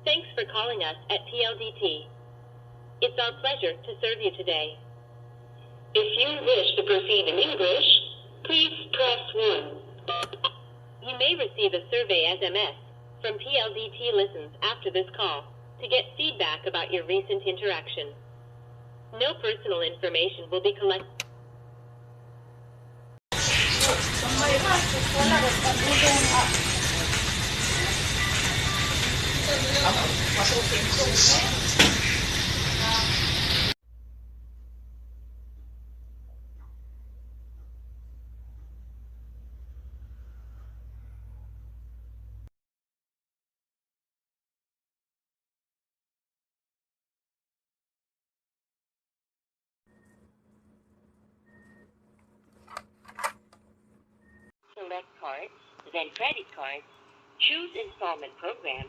Thanks for calling us at PLDT. It's our pleasure to serve you today. If you wish to proceed in English, please press 1. You may receive a survey SMS from PLDT Listens after this call to get feedback about your recent interaction. No personal information will be collected. Select cards, then credit cards. Choose installment program,